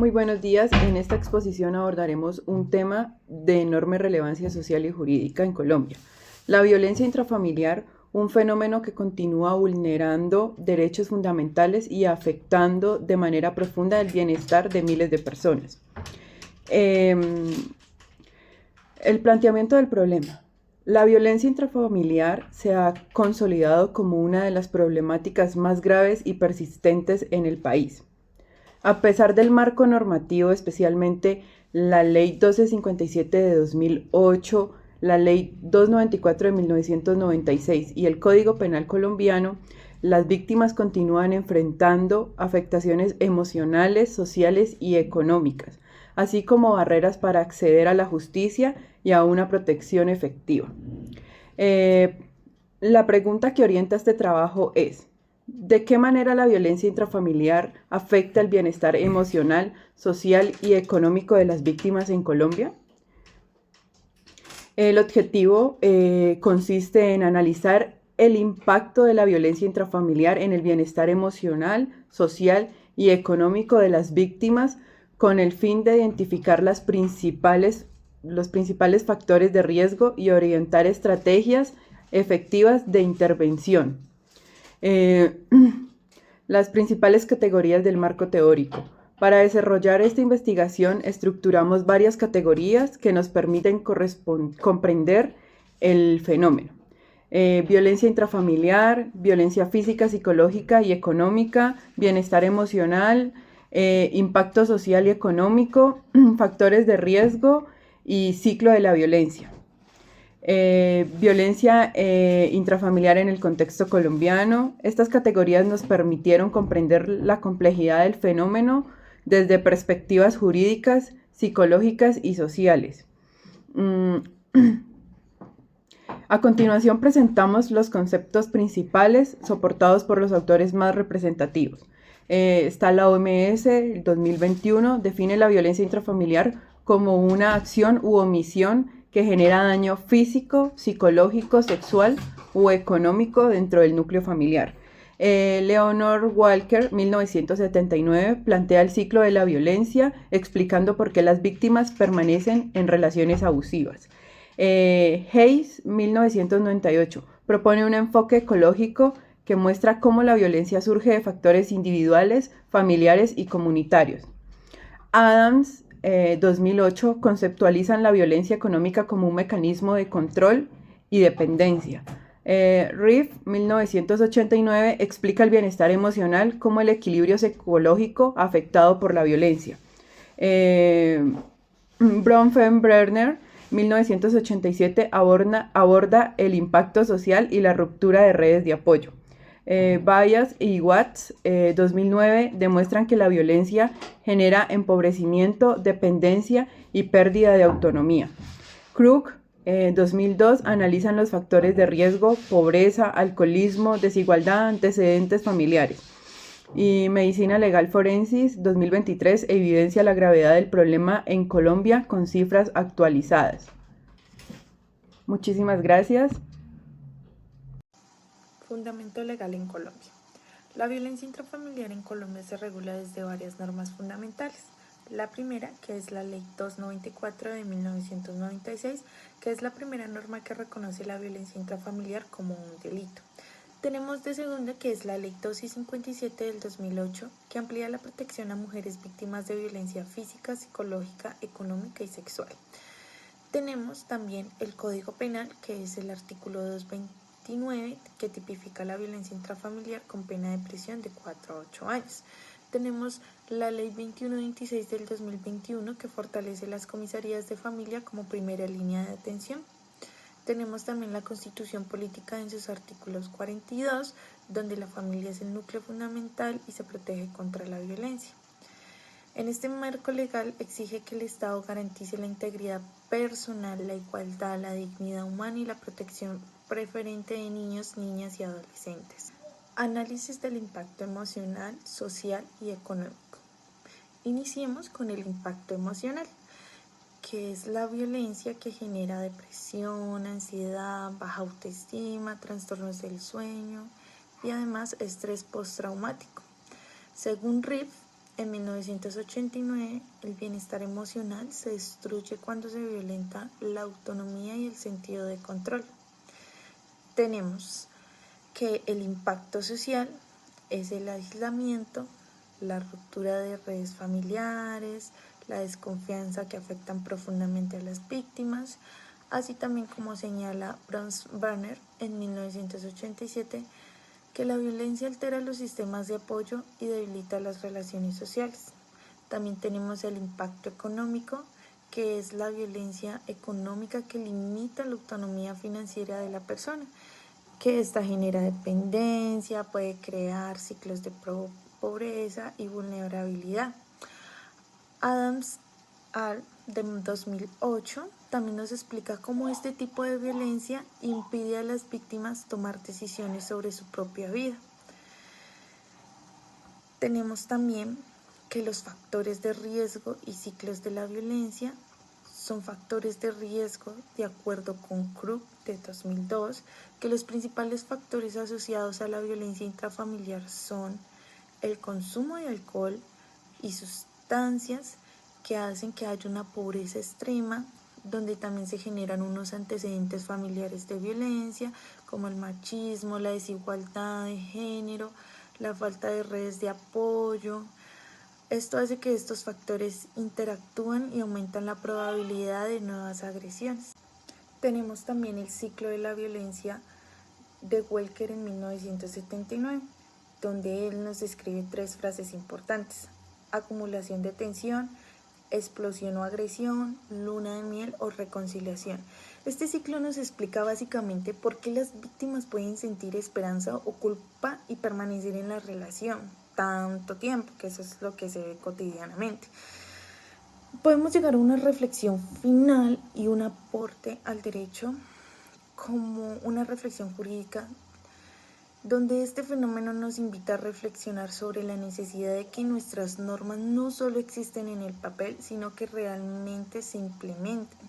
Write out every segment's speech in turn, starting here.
muy buenos días. En esta exposición abordaremos un tema de enorme relevancia social y jurídica en Colombia. La violencia intrafamiliar, un fenómeno que continúa vulnerando derechos fundamentales y afectando de manera profunda el bienestar de miles de personas. El planteamiento del problema. La violencia intrafamiliar se ha consolidado como una de las problemáticas más graves y persistentes en el país. A pesar del marco normativo, especialmente la Ley 1257 de 2008, la Ley 294 de 1996 y el Código Penal colombiano, las víctimas continúan enfrentando afectaciones emocionales, sociales y económicas, así como barreras para acceder a la justicia y a una protección efectiva. La pregunta que orienta este trabajo es: ¿de qué manera la violencia intrafamiliar afecta el bienestar emocional, social y económico de las víctimas en Colombia? El objetivo consiste en analizar el impacto de la violencia intrafamiliar en el bienestar emocional, social y económico de las víctimas, con el fin de identificar los principales factores de riesgo y orientar estrategias efectivas de intervención. Las principales categorías del marco teórico. Para desarrollar esta investigación estructuramos varias categorías que nos permiten comprender el fenómeno. Violencia intrafamiliar, violencia física, psicológica y económica, bienestar emocional, impacto social y económico, factores de riesgo y ciclo de la violencia. Violencia intrafamiliar en el contexto colombiano. Estas categorías nos permitieron comprender la complejidad del fenómeno desde perspectivas jurídicas, psicológicas y sociales. A continuación presentamos los conceptos principales soportados por los autores más representativos. Está la OMS, el 2021, define la violencia intrafamiliar como una acción u omisión que genera daño físico, psicológico, sexual o económico dentro del núcleo familiar. Leonor Walker, 1979, plantea el ciclo de la violencia, explicando por qué las víctimas permanecen en relaciones abusivas. Hayes, 1998, propone un enfoque ecológico que muestra cómo la violencia surge de factores individuales, familiares y comunitarios. Adams, 2008, conceptualizan la violencia económica como un mecanismo de control y dependencia. Reeve, 1989, explica el bienestar emocional como el equilibrio psicológico afectado por la violencia. Bronfenbrenner, 1987, aborda el impacto social y la ruptura de redes de apoyo. Bayas y Watts, 2009, demuestran que la violencia genera empobrecimiento, dependencia y pérdida de autonomía. Krug, 2002, analizan los factores de riesgo, pobreza, alcoholismo, desigualdad, antecedentes familiares. Y Medicina Legal Forensis, 2023, evidencia la gravedad del problema en Colombia con cifras actualizadas. Muchísimas gracias. Fundamento legal en Colombia. La violencia intrafamiliar en Colombia se regula desde varias normas fundamentales. La primera, que es la Ley 294 de 1996, que es la primera norma que reconoce la violencia intrafamiliar como un delito. Tenemos de segunda, que es la Ley 257 del 2008, que amplía la protección a mujeres víctimas de violencia física, psicológica, económica y sexual. Tenemos también el Código Penal, que es el artículo 229, que tipifica la violencia intrafamiliar con pena de prisión de 4 a 8 años. Tenemos la Ley 2126 del 2021, que fortalece las comisarías de familia como primera línea de atención. Tenemos también la Constitución Política en sus artículos 42, donde la familia es el núcleo fundamental y se protege contra la violencia. En este marco legal exige que el Estado garantice la integridad personal, la igualdad, la dignidad humana y la protección preferente de niños, niñas y adolescentes. Análisis del impacto emocional, social y económico. Iniciemos con el impacto emocional, que es la violencia que genera depresión, ansiedad, baja autoestima, trastornos del sueño y además estrés postraumático. Según Reeve, En 1989, el bienestar emocional se destruye cuando se violenta la autonomía y el sentido de control. Tenemos que el impacto social es el aislamiento, la ruptura de redes familiares, la desconfianza que afectan profundamente a las víctimas, así también como señala Brunner en 1987, que la violencia altera los sistemas de apoyo y debilita las relaciones sociales. También tenemos el impacto económico, que es la violencia económica que limita la autonomía financiera de la persona, que esta genera dependencia, puede crear ciclos de pobreza y vulnerabilidad. Adams al de 2008 también nos explica cómo este tipo de violencia impide a las víctimas tomar decisiones sobre su propia vida. Tenemos también que los factores de riesgo y ciclos de la violencia son factores de riesgo de acuerdo con Krug de 2002, que los principales factores asociados a la violencia intrafamiliar son el consumo de alcohol y sustancias que hacen que haya una pobreza extrema, donde también se generan unos antecedentes familiares de violencia, como el machismo, la desigualdad de género, la falta de redes de apoyo. Esto hace que estos factores interactúen y aumentan la probabilidad de nuevas agresiones. Tenemos también el ciclo de la violencia de Welker en 1979, donde él nos describe 3 frases importantes: acumulación de tensión, explosión o agresión, luna de miel o reconciliación. Este ciclo nos explica básicamente por qué las víctimas pueden sentir esperanza o culpa y permanecer en la relación tanto tiempo, que eso es lo que se ve cotidianamente. Podemos llegar a una reflexión final y un aporte al derecho como una reflexión jurídica, donde este fenómeno nos invita a reflexionar sobre la necesidad de que nuestras normas no solo existen en el papel, sino que realmente se implementen.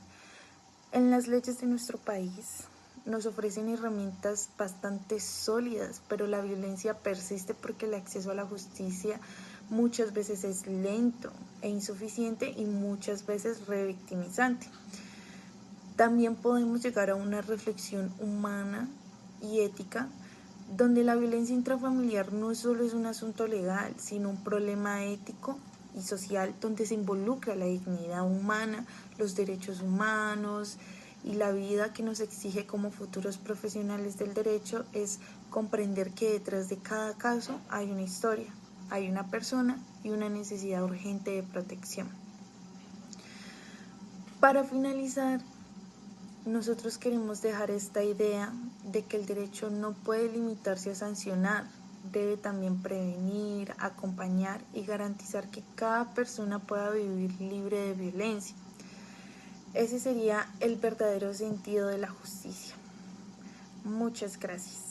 En las leyes de nuestro país nos ofrecen herramientas bastante sólidas, pero la violencia persiste porque el acceso a la justicia muchas veces es lento e insuficiente y muchas veces revictimizante. También podemos llegar a una reflexión humana y ética, donde la violencia intrafamiliar no solo es un asunto legal, sino un problema ético y social, donde se involucra la dignidad humana, los derechos humanos y la vida que nos exige como futuros profesionales del derecho es comprender que detrás de cada caso hay una historia, hay una persona y una necesidad urgente de protección. Para finalizar, nosotros queremos dejar esta idea de que el derecho no puede limitarse a sancionar, debe también prevenir, acompañar y garantizar que cada persona pueda vivir libre de violencia. Ese sería el verdadero sentido de la justicia. Muchas gracias.